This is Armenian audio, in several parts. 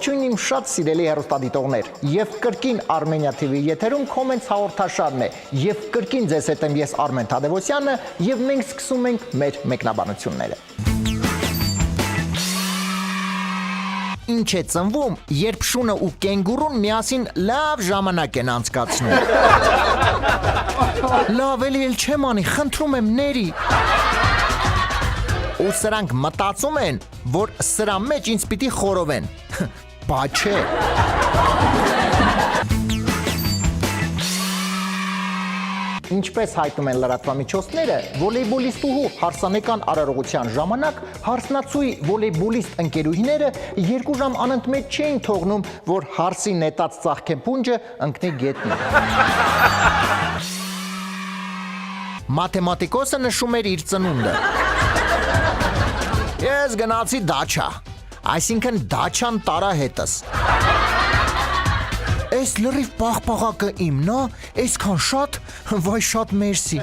Ողջույն իմ շատ սիրելի հեռուստադիտողներ, եւ կրկին Armenia TV եթերում Comments հաղորդաշարն է, եւ կրկին ձեզ հետ եմ ես Արմեն Թադևոսյանը, եւ մենք սկսում ենք մեր մեկնաբանությունները։ Ինչ է ծնվում, երբ շունը ու կենգուրուն միասին լավ ժամանակ են անցկացնում։ Լավ էլի էլ չեմ անի, խնդրում եմ ների։ Ու սրանք մտածում են, որ սրա մեջ ինձ պիտի խորովեն, բա չէ։ Ինչպես հայտնում են լրատվամիջոցները, վոլեյբոլիստուհու հարսանեկան արարողության ժամանակ հարսնացուի վոլեյբոլիստ ընկերուհիները 2 ժամ անընդմեջ չէին թողնում, որ հարսի նետած ծաղկեփունջը ընկնի գետնին։ Մաթեմատիկոսը նշում էր իր ծնունդը։ Ես գնացի դաչա, այսինքն դաչան տարա հետս։ Այս լրիվ պաղպաղակը իմն է, այսքան շատ, վայ շատ մերսի։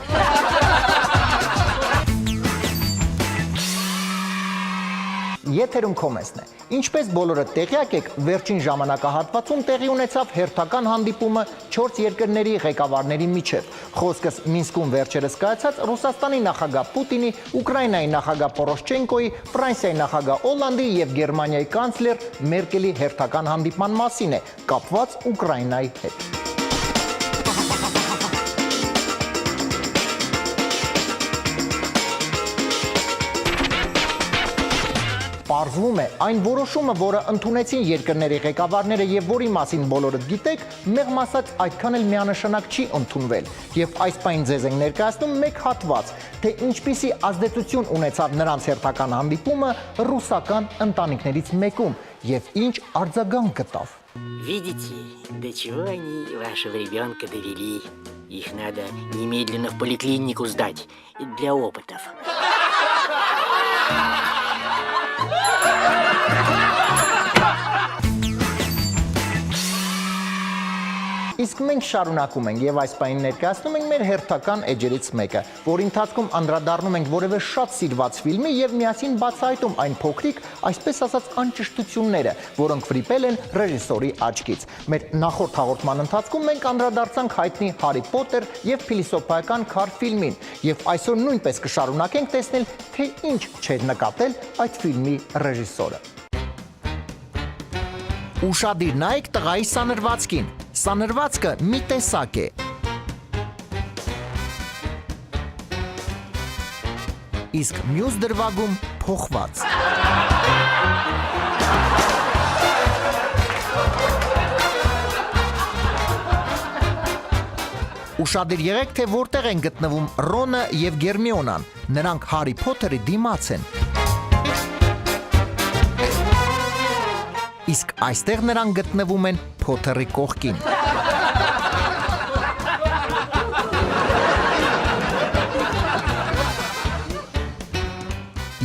Եթերում Comments-ն է։ Ինչպես բոլորը տեղյակ եք, վերջին ժամանակահատվածում տեղի ունեցավ հերթական հանդիպումը 4 երկրների ղեկավարների միջև։ Խոսքս Մինսկում վերջերս կայացած Ռուսաստանի նախագահ Պուտինի, Ուկրաինայի նախագահ Պորոշչենկոյի, Ֆրանսիայի նախագահ Օլանդի եւ Գերմանիայի կանցլեր Մերկելի հերթական հանդիպման մասին է, կապված Ուկրաինայի հետ։ Պարզվում է, այն որոշումը, որը ընդունեցին երկրների ղեկավարները եւ որի մասին բոլորդ գիտեք, մեղմ ասած այդքան էլ միանշանակ չի ընդունվել։ Եվ այս պայն ձեզ ենք ներկայացնում մեկ հատված, թե ինչպիսի ազդեցություն ունեցավ նրանց հերթական հանդիպումը ռուսական ընտանիքներից մեկում եւ ինչ արձագանք գտավ։ Видите, до чего они вашего ребенка довели? Их надо немедленно в поликлинику сдать для опытов. Իսկ մենք շարունակում ենք եւ այս պահին ներկայացնում ենք մեր հերթական էջերից մեկը, որի ընթացքում անդրադառնում ենք որևէ շատ սիրված ֆիլմի եւ միասին բացահայտում այն փոքրիկ, այսպես ասած, անճշտությունները, որոնք վրիպել են ռեժիսորի աչքից։ Մեր նախորդ հաղորդման ընթացքում մենք անդրադարձանք հայտնի Հարի Պոթեր եւ փիլիսոփայական քար ֆիլմին, եւ այսօր նույնպես կշարունակենք տեսնել, թե ինչ չէր նկատել այդ ֆիլմի ռեժիսորը։ Ուշադիր նայեք տղայի սանրվածքին։ Սանրվածքը մի տեսակ է։ Իսկ մյուս դրվագում փոխված։ Ուշադիր եղեք, թե որտեղ են գտնվում Ռոնը եւ Գերմիոնան։ Նրանք Հարի Փոթերի դիմաց են։ Իսկ այստեղ նրանք գտնվում են Փոթերի կողքին։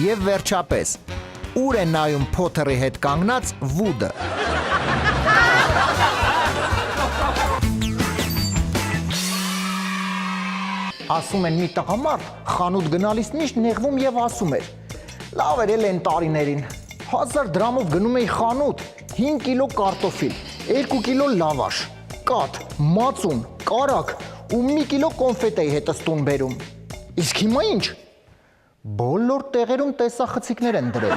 Եվ վերջապես, ուր է նայում Փոթերի հետ կանգնած Վուդը։ Ասում են մի տղամարդ խանութ գնալիս միշտ նեղվում եւ ասում էր. լավ էր էլ են տարիներին, 1000 դրամով գնում էի խանութ, 5 կիլո կարտոֆիլ, 2 կիլո լավաշ, կաթ, մածուն, կարակ ու 1 կիլո կոնֆետ էի հետս տուն բերում։ Իսկ հիմա ինչ։ Բոլոր տեղերում տեսախցիկներ են դրել։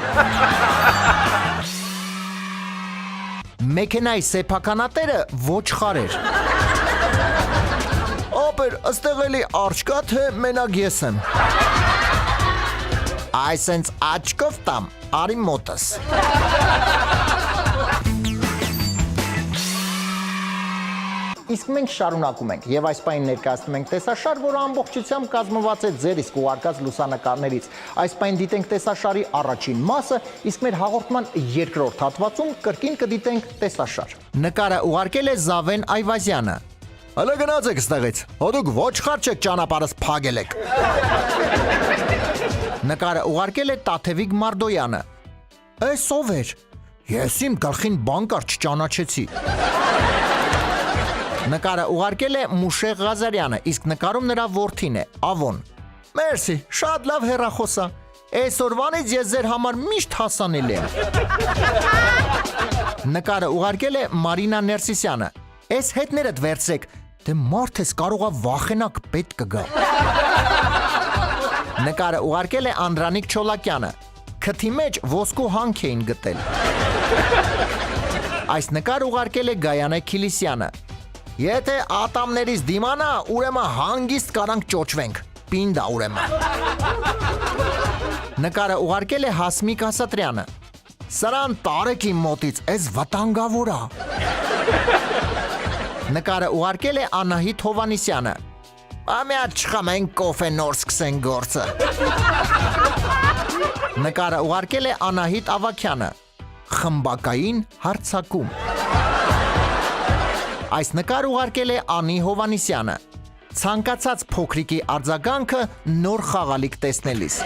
Մեքենայի սեփականատերը ոչխար էր։ Ապեր, ըստեղ էլի արջ կա, թե մենակ ես եմ։ Այսենց աչքով տամ, արի մոտս։ Իսկ մենք շարունակում ենք եւ այս պահին ներկայացնում ենք տեսաշար, որը ամբողջությամբ կազմված է ձեր իսկ ուղարկած լուսանկարներից։ Այս պահին դիտենք տեսաշարի առաջին մասը, իսկ մեր հաղորդման երկրորդ հատվածում կրկին կդիտենք տեսաշար։ Նկարը ուղարկել է Զավեն Այվազյանը։ Հələ գնացեք ստեղից, հոդուք ոչխար չեք ճանապարհս փագել եք։ Նկարը ուղարկել է Տաթևիկ Մարդոյանը։ Էս ով էր։ Ես իմ գլխին բան կար չճանաչեցի։ Նկարը ուղարկել է Մուշեղ Ղազարյանը, իսկ նկարում նրա որդին է, Ավոն։ Մերսի, շատ լավ հեռախոս է։ Այսօրվանից ես ձեր համար միշտ հասանելի եմ։ Նկարը ուղարկել է Մարինա Ներսիսյանը։ Այս հետներդ վերցրեք, դե մարդ ես կարողա վախենակ պետք կգա։ Նկարը ուղարկել է Անդրանիկ Չոլակյանը։ Քթի մեջ ոսկու հանք էին գտել։ Այս նկարը ուղարկել է Գայանե Քիլիսյանը։ Եթե ատամներից դիմանա, ուրեմն հանգիստ կարանք ճոճվենք։ Պինդա ուրեմն։ Նկարը ուղարկել է Հասմիկ Ասատրյանը։ Սրան տարեք իմ մոտից, այս վտանգավոր է։ Նկարը ուղարկել է Անահիտ Հովանիսյանը։ Ամյա չխմենք կոֆե նոր սկսենք գործը։ Նկարը ուղարկել է Անահիտ Ավագյանը։ Խմբակային հարցակում։ Այս նկարը ուղարկել է Անի Հովանիսյանը։ Ցանկացած փոքրիկի արձագանքը նոր խաղալիք տեսնելիս։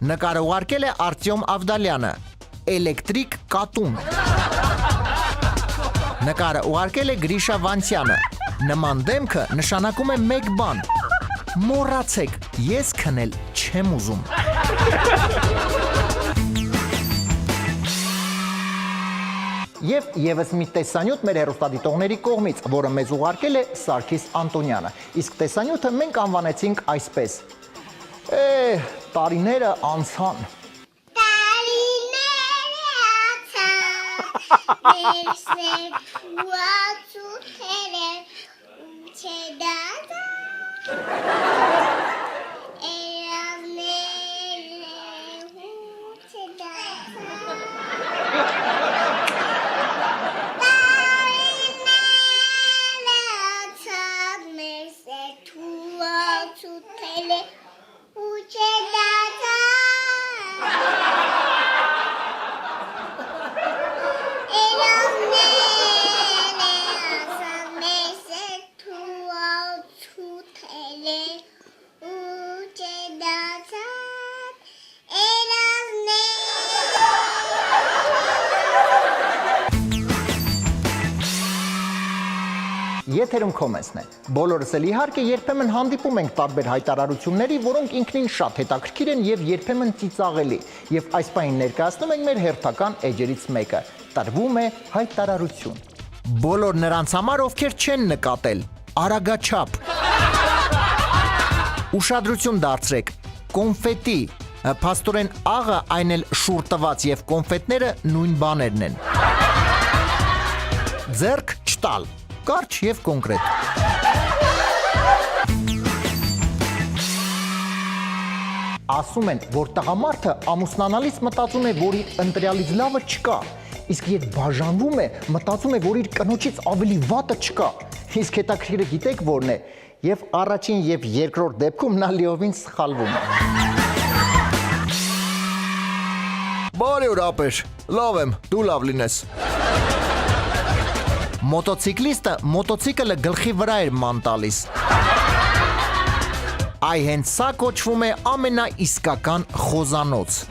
Նկարը ուղարկել է Արտյոմ Ավդալյանը։ Էլեկտրիկ կատուն։ Նկարը ուղարկել է Գրիշա Վանցյանը։ Նման դեմքը նշանակում է մեկ բան. մոռացեք, ես քնել չեմ ուզում։ Եվ եւս մի տեսանյութ մեր հեռուստադիտողների կողմից, որը մեզ ուղարկել է Սարգիս Անտոնյանը։ Իսկ տեսանյութը մենք անվանեցինք այսպես. տարիները անցան։ Եթերում Քոմենսն է։ Բոլորս էլ իհարկե երբեմն հանդիպում ենք տարբեր հայտարարությունների, որոնք ինքնին շատ հետաքրքիր են եւ երբեմն ծիծաղելի։ Եվ այս պահին ներկայացնում ենք մեր հերթական էջերից մեկը։ Տրվում է հայտարարություն։ Բոլոր նրանց համար, ովքեր չեն նկատել, արագաչափ։ Ուշադրություն դարձրեք, կոնֆետի, փաստորեն աղը այն էլ շուռ տված եւ կոնֆետները նույն բաներն են։ Ձեռք չտալ, կարճ եւ կոնկրետ։ Ասում են, որ տղամարդը ամուսնանալիս մտածում է, որ իր ընտրյալից լավը չկա, իսկ երբ բաժանվում է, մտածում է, որ իր կնոջից ավելի վատը չկա։ Իսկ հետաքրքիրը գիտեք որն է, եւ առաջին եւ երկրորդ դեպքում նա լիովին սխալվում է։ Բարի օր ապեր, լավ եմ, դու լավ լինես։ Մոտոցիկլիստը մոտոցիկլը գլխի վրա էր ման տալիս։ Այ հենց սա կոչվում է ամենաիսկական խոզանոց։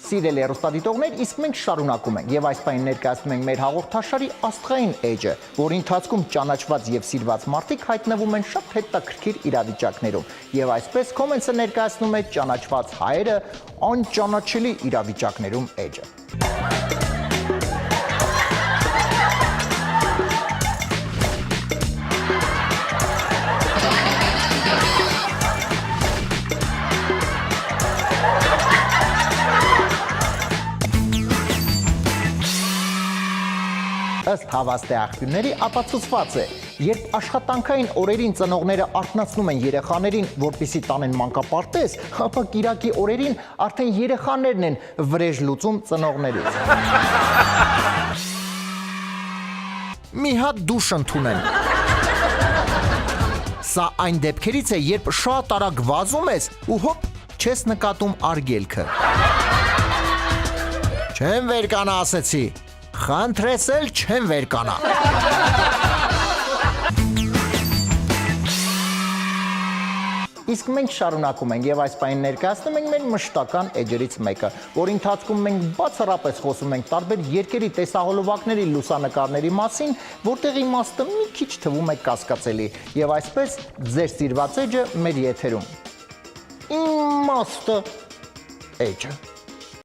Սիրելի հեռուստադիտողներ, իսկ մենք շարունակում ենք եւ այս պահին ներկայացնում ենք մեր հաղորդաշարի աստղային էջը, որի ընթացքում ճանաչված եւ սիրված մարդիկ հայտնվում են շատ հետաքրքիր իրավիճակներում։ Եվ այսպես Քոմենսը ներկայացնում է ճանաչված հայերը անճանաչելի իրավիճակներում էջը։ Ըստ հավաստի աղբյուրների ապացուցված է, երբ աշխատանքային օրերին ծնողները արթնացնում են երեխաներին, որպեսզի տանեն մանկապարտեզ, ապա կիրակի օրերին արդեն երեխաներն են վրեժ լուծում ծնողներից։ Մի հատ դուշ ընդունեն։ Սա այն դեպքերից է, երբ շատ արագ վազում ես ու հոպ չես նկատում արգելքը։ Չեմ վերկանա ասեցի։ Խնդրես էլ չեմ վերկանա։ Իսկ մենք շարունակում ենք եւ այս պահին ներկայացնում ենք մեր մշտական էջերից մեկը, որի ընթացքում մենք բացառապես խոսում ենք տարբեր երկերի տեսահոլովակների լուսանկարների մասին, որտեղ իմաստը մի քիչ թվում է կասկածելի, եւ այսպես ձեր սիրված էջը մեր եթերում։ Իմաստը էջը։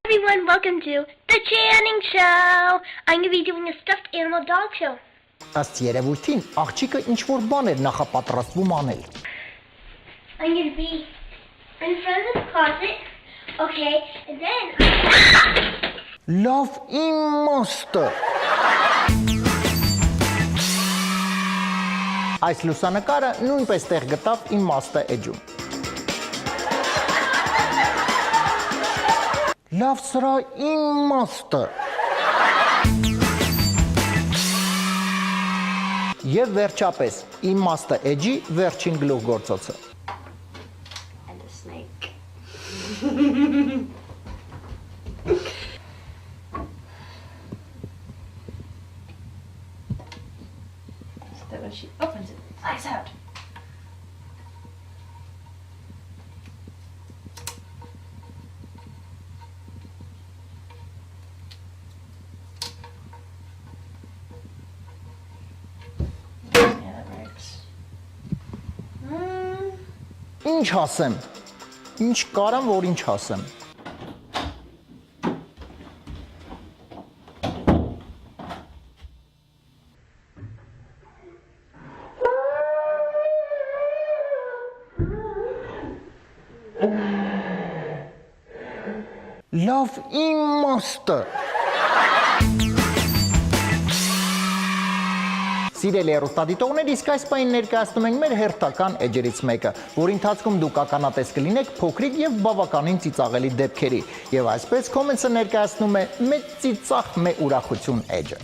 Everyone, welcome to the Channing Show. I'm going to be doing a stuffed animal dog show. Ըստ երևույթին աղջիկը ինչ-որ բան էր նախապատրաստվում անել։ I'm going to be in front of the closet. Okay, and then... Լավ իմաստը։ Այս լուսանկարը նույնպես տեղ գտավ իմաստը էջում։ Լավ սրա իմաստը։ Եվ վերջապես իմաստը էջի վերջին գլուխգործոցը։ And a snake. So when she opens it, it flies out. Yeah, that works. Ինչ ասեմ։ Ինչ կարամ, որ ինչ ասեմ։ Լավ իմաստը։ Սիրելի հեռուստադիտողներ, իսկ այս պահին ներկայացնում ենք մեր հերթական էջերից մեկը, որի ընթացքում դուք ականատես կլինեք փոքրիկ եւ բավականին ծիծաղելի դեպքերի, եւ այսպես Comments-ը ներկայացնում է մեծ ծիծաղ մե ուրախություն էջը։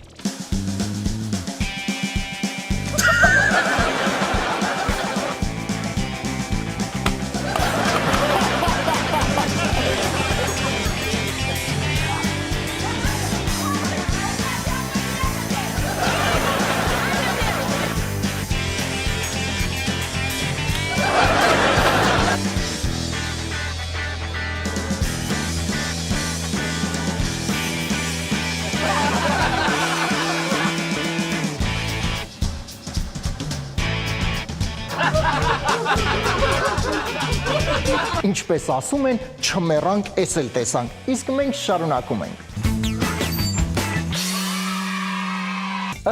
Ինչպես ասում են, չմեռանք, էս էլ տեսանք, իսկ մենք շարունակում ենք։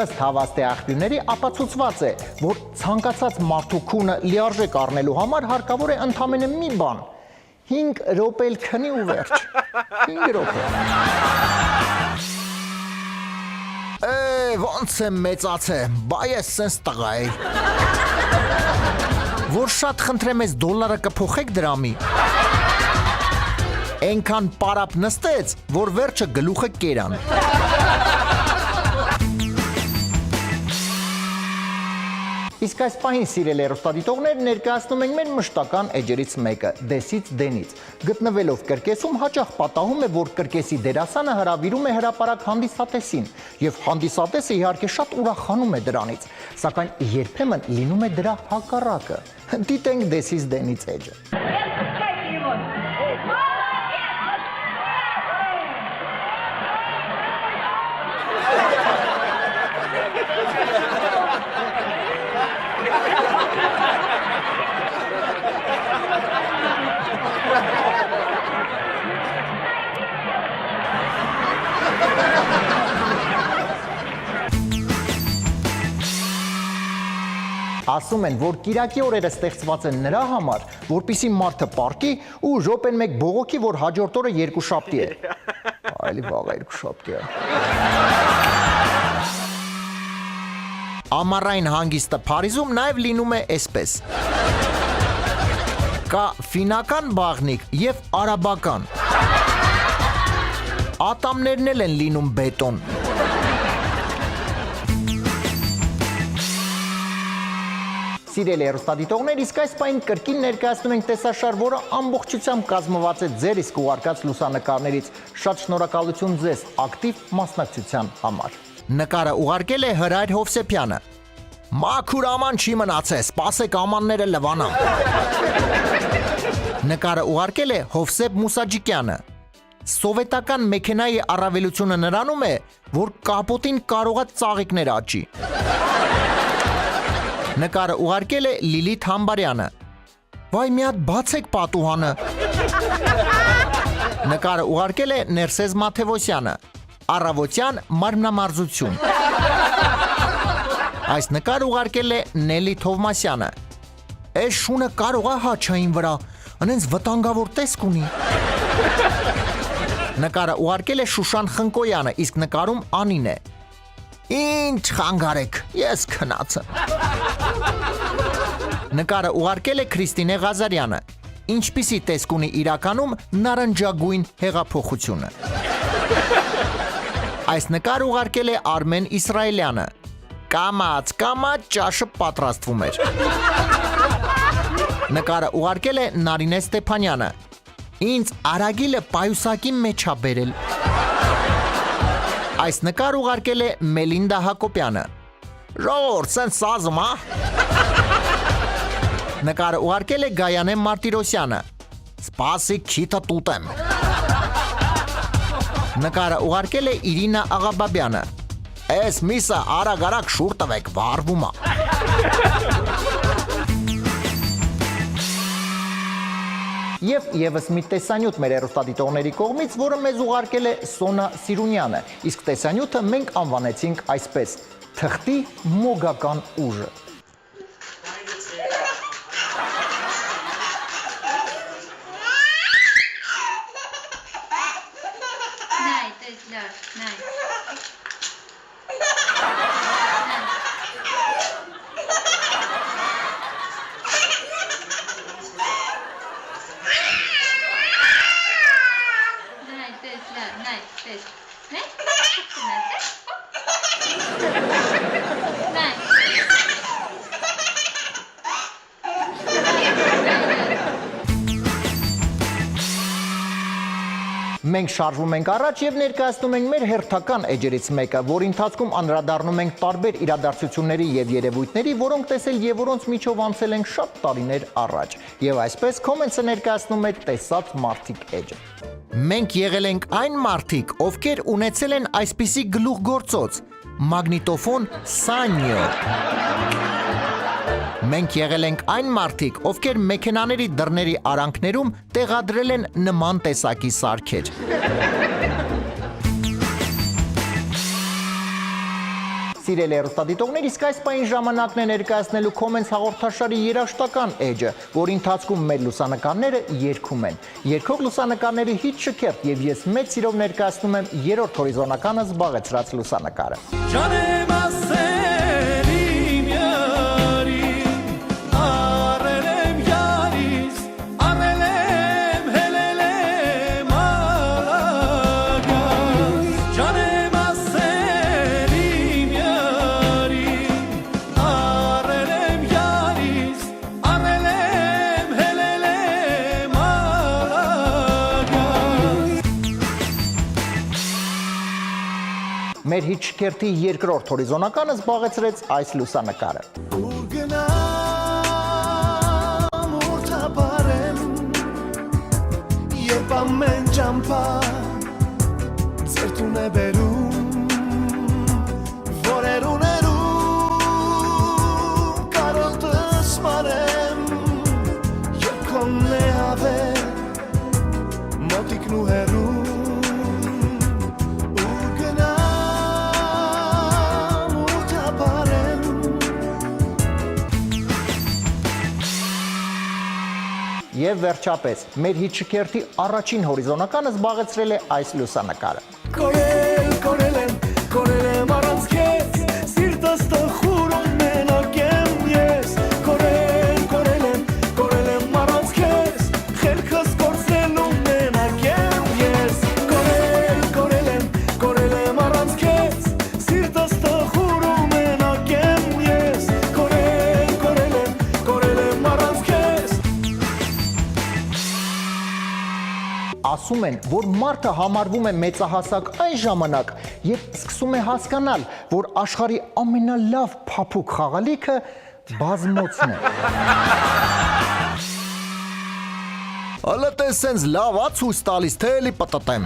Ըստ հավաստի աղբյուրների ապացուցված է, որ ցանկացած մարդու քունը լիարժեք առնելու համար հարկավոր է ընդամենը մի բան՝ 5 րոպե քնի ու վերջ։ 5 րոպե։ Ոնց եմ մեծացել, բայ ես սենց տղա է։ Որ շատ խնդրեմ ես դոլարը կփոխեք դրամի։ Էնքան պարապ նստեց, որ վերջը գլուխը կերան։ Իսկ այս պահին սիրելի հեռուստադիտողներ ներկայացնում ենք մեր մշտական էջերից մեկը՝ դեսից դենից։ Գտնվելով կրկեսում հաճախ պատահում է, որ կրկեսի դերասանը հրավիրում է հրապարակ հանդիսատեսին, եւ հանդիսատեսը իհարկե շատ ուրախանում է դրանից, սակայն երբեմն լինում է դրա հակառակը։ Դիտենք դեսից դենից էջը։ Ասում են, որ կիրակի օրերը ստեղծված են նրա համար, որպիսի մարդը պարկի ու րոպեն մեկ բողոքի, որ հաջորդ օրը երկուշաբթի է։ Այլի վաղ երկուշաբթի է։ Ամառային հանգիստը Փարիզում նաև լինում է այսպես։ Կա ֆինական բաղնիկ եւ արաբական։ Ատամներն էլ են լինում բետոն։ Սիրելի հեռուստադիտողներ, իսկ այս պահին կրկին ներկայացնում ենք տեսաշար, որը ամբողջությամբ կազմված է ձեր իսկ ուղարկած լուսանկարներից։ Շատ շնորհակալություն ձեզ ակտիվ մասնակցության համար։ Նկարը ուղարկել է Հրայր Հովսեփյանը։ Մաքուր աման չի մնացել, սպասեք ամանները լվանամ։ Նկարը ուղարկել է Հովսեփ Մուսաջիկյանը։ Սովետական մեքենայի առավելությունը նրանում է, որ կապոտին կարող է ծաղիկներ աճի։ Նկարը ուղարկել է Լիլիթ Համբարյանը։ Վայ մի հատ բացեք պատուհանը։ Նկարը ուղարկել է Ներսես Մաթևոսյանը։ Առավոտյան մարմնամարզություն։ Այս նկարը ուղարկել է Նելի Թովմասյանը։ Էս շունը կարող է հաչային վրա, անենց վտանգավոր տեսք ունի։ Նկարը ուղարկել է Շուշան Խնկոյանը, իսկ նկարում Անին է։ Ինչ խանգարեք, ես քնած եմ։ Նկարը ուղարկել է Քրիստինե Ղազարյանը։ Ինչպիսի տեսք ունի իրականում նարնջագույն հեղափոխությունը։ Այս նկարը ուղարկել է Արմեն Իսրայելյանը։ Կամաց ճաշը պատրաստվում էր։ Նկարը ուղարկել է Նարինե Ստեփանյանը։ Ինձ արագիլը պայուսակի մեջ ա բերել։ Այս նկարը ուղարկել է Մելինդա Հակոբյանը։ Ժողովուրդ, սենց սազում, ա։ Նկարը ուղարկել է Գայանե Մարտիրոսյանը։ Սպասի քիթը տուտեմ։ Նկարը ուղարկել է Իրինա Աղաբաբյանը։ Էս միսը արագ շուր տվեք, վարվում ա։ Եվ եւս մի տեսանյութ մեր հեռուստադիտողների կողմից, որը մեզ ուղարկել է Սոնա Սիրունյանը, իսկ տեսանյութը մենք անվանեցինք այսպես. թղթի մոգական ուժը։ Nein, das ist love. Nein. Nein, das ist love. Nein, das. Ne? Nein. Մենք շարժվում ենք առաջ եւ ներկայացնում ենք մեր հերթական էջերից մեկը, որի ընթացքում անդրադառնում ենք տարբեր իրադարձությունների եւ երևույթների, որոնք տեսել եւ որոնց միջով անցել ենք շատ տարիներ առաջ։ Եվ այսպես Comments-ը ներկայացնում է տեսած մարդիկ էջը։ Մենք եղել ենք այն մարդիկ, ովքեր ունեցել են այսպիսի գլուխգործոց՝ մագնիտոֆոն Sanyo։ Մենք եղել ենք այն մարդիկ, ովքեր մեքենաների դռների արանքներում տեղադրել են նման տեսակի սարքեր։ Սիրելի հեռուստադիտողներ, իսկ այս պահին ժամանակն է ներկայացնելու Comments հաղորդաշարի երաժշտական էջը, որի ընթացքում մեր լուսանկարները երգում են։ Երգող լուսանկարների հիթ շքերթ եւ ես մեծ սիրով ներկայացնում եմ երրորդ հորիզոնականը զբաղեցրած լուսանկարը։ Մեր հիթ շքերթի երկրորդ հորիզոնականը զբաղեցրեց այս լուսանկարը։ Եվ վերջապես, մեր հիթ շքերթի առաջին հորիզոնականը զբաղեցրել է այս լուսանկարը։ Կորել առանց քեզ, սիրտս տխուրում մենակ եմ ես, կորել եմ առանց քեզ, խելքս կորցնելու մենակ եմ ես, կորել եմ առանց քեզ, սիրտս տխուրում մենակ եմ ես, կորել եմ առանց քեզ։ Ասում են, որ մարդը համարվում է մեծահասակ այն ժամանակ, երբ սկսում է հասկանալ, որ աշխարհի ամենալավ փափուկ խաղալիքը բազմոցն է։ Ալը տեսենց լավ ա ցույց տալիս, թե էլի պտտեմ։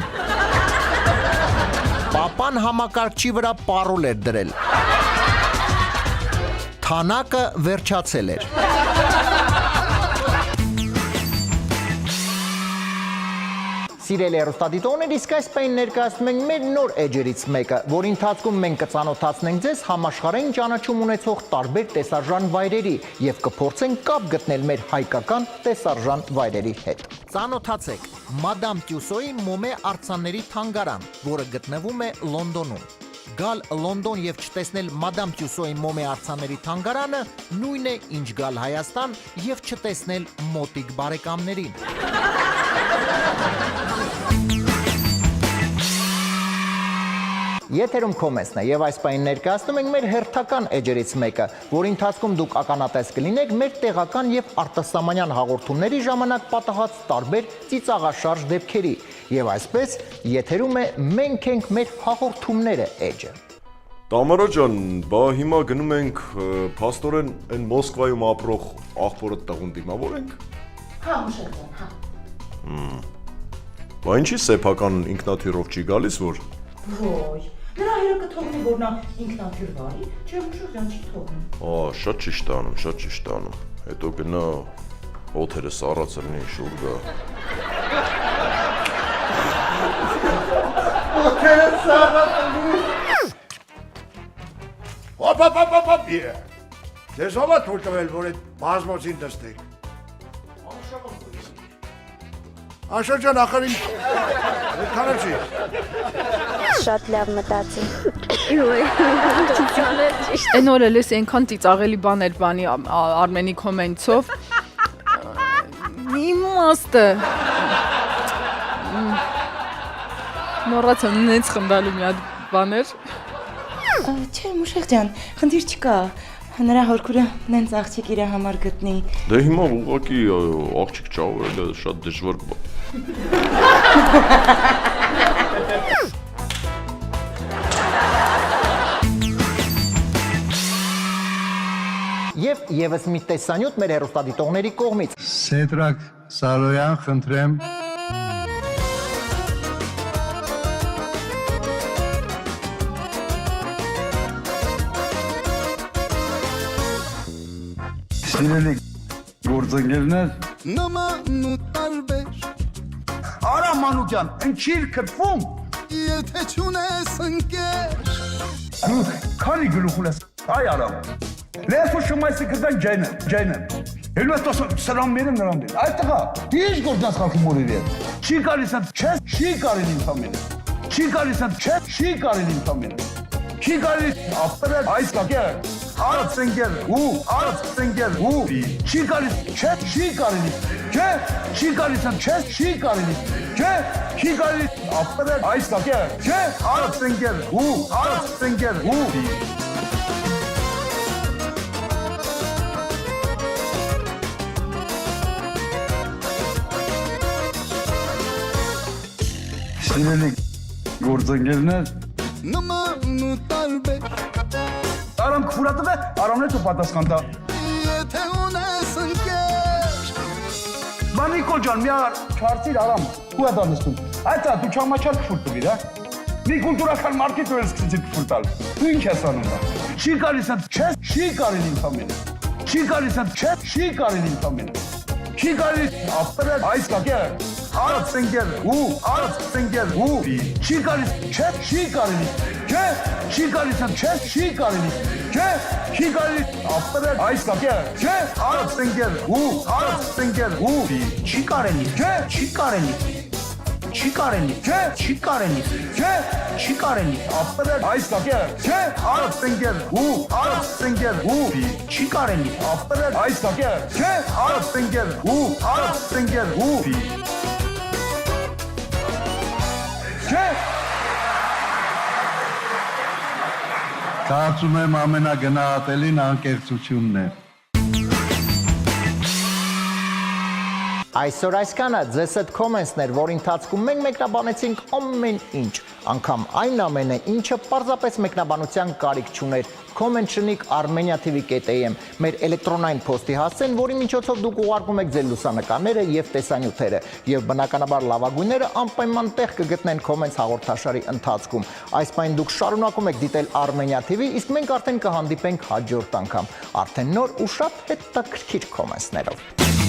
Պապան համակարգչի վրա պարոլ էր դրել։ Թանակը վերջացել էր։ Սիրելի հեռուստադիտողներ, իսկ այս պահին ներկայացնում ենք մեր նոր էջերից մեկը, որի ընթացքում մենք կծանոթացնենք ձեզ համաշխարհային ճանաչում ունեցող տարբեր տեսարժան վայրերի եւ կփորձենք կապ գտնել մեր հայկական տեսարժան վայրերի հետ։ Ծանոթացեք Մադամ Տյուսոյի մոմե արձանների թանգարան, որը գտնվում է Լոնդոնում։ Գալ Լոնդոն եւ չտեսնել Մադամ Տյուսոյի մոմե արձանների թանգարանը նույն է, ինչ գալ Հայաստան եւ չտեսնել մոտիկ բարեկամներին։ Եթերում Կոմեսն է եւ այս պահին ներկայացնում ենք մեր հերթական էջերից մեկը, որի ընթացքում դուք ականատես կլինեք մեր տեղական եւ արտասահմանյան հաղորդումների ժամանակ պատահած տարբեր ծիծաղաշարժ դեպքերի եւ այսպես եթերում է մենք ենք մեր հաղորդումները էջը։ Տամարա ջան, բա հիմա գնում ենք փաստորեն այն Մոսկվայում ապրող աղբորը տղուն դիմավորենք։ Հա, Մուշակ ջան, հա։ Բա ինչի սեփական ինքնաթիռով չի գալիս, որ Ոյ, նրա հերը կթողնի, որ նա ինքնաթիռ վարի, չէ Մուշակ ջան չի թողնի։ շատ ճիշտ անում, շատ ճիշտ անում։ Հետո գնա օթերը սառացրնի շուր գա։ Օթերը սառացրնի։ Հոպ, Ձեզ ով է թույլ տվել, որ այդ բազմոցին դստեք։ Աշոտ ջան, ախր ինձ այդքանը չի։ Շատ լավ մտածի։ Այն օրը լես այնքան ծիծաղելի բաներ բանի Արմենի կոմենտով։ Իմաստը։ Մոռացա նենց խնդալու մի հատ բաներ։ Չէ, Մուշակ ջան, խնդիր չկա։ Նրա հորքուրը նենց աղջիկ իր համար գտնի։ Դե հիմա ուղղակի աղջիկ ճավելը շատ դժվար բան։ Եվ եւս մի տեսանյութ մեր հեռուստադիտողների կողմից։ Սեդրակ Սալոյան, խնդրեմ։ Սիրելի գործընկերներ, նման ու տարբեր Արա Մանուկյան, ընչիր քրվում։ Եթե չունես ընկեր Քանի գլուխ ունես, այ Արամ։ Լեսու շմայսի կդան ջայնը։ Հելու ես տոսը սրամ մերեմ նրան դեր։ Այդ տղա, ինչ գործնաս խալքում որիվ է։ Չի կարիս եմ, չես, չի կարին իմ թամենը։ Չի կարիս եմ, չես, չի կարին իմ թամենը։ Չի կարիս, ապրել, այս կակե, արած սենգեր, արած սենգեր, չի կարիս, չես, չի կարին իմ, չէ, չի կարիս եմ, չես, չի կարին իմ, չէ, չի կարիս, ապրել, այս կակե, չէ, արած սենգեր, արած սենգեր, Սիրելի գործընկերներ, նման ու տարբեր Արամ կխուրատով է, Արամն է թու պատասխան տա։ Եթե ունես ընկեր Բանիկո ջան, մի չարծիր Արամ, ու է դա նստում։ Այդ է, դու չամաչար կխուր տվիր, հա։ Մի կուլտուրական մարդիկ ու ես կսիցիր կխուր տալ։ Դու ինչ ես անում դա։ Չի կարիս եմ, չես, չի կարին իմ թամենը։ Չի կարիս եմ, չես, չի կարին իմ թամենը։ Չի կարիս, ապրել, այս կակե, արած սենգեր, արած սենգեր, չի կարիս, չես, չի կարին իմ, չէ, չի կարիս եմ, չես, չի կարին իմ, չէ, չի կարիս, ապրել, այս կակե, չէ, արած սենգեր, արած սենգեր, չի կարենի, չէ, չի կարենի, չի կարենի, չէ, չի կարենի, չէ, չի կարենի, ապրել, այս կակե, չէ, արած սենգեր, արած սենգեր, չի կարենի, ապրել, այս կակե, չէ, արած սենգեր, արած սենգեր, չէ, Կարծում եմ ամենագնահատելին անկեղծությունն է։ Այսօր այսքանը ձեզ այդ կոմենտներ, որ ընթացքում մենք մեկնաբանեցինք ամեն ինչ, անգամ այն ամենը, ինչը պարզապես մեկնաբանության կարիք չուներ։ Comment շնիկ armenia.tv.am մեր էլեկտրոնային փոստի հասցեն, որի միջոցով դուք ուղարկում եք ձեր լուսանկարները եւ տեսանյութերը, եւ բնականաբար լավագույնները անպայման տեղ կգտնեն comments հաղորդաշարի ընթացքում։ Այս պայն դուք շարունակում եք դիտել Armenia TV, իսկ մենք արդեն կհանդիպենք հաջորդ անգամ, արդեն նոր ու շատ հետաքրքիր comments-ներով։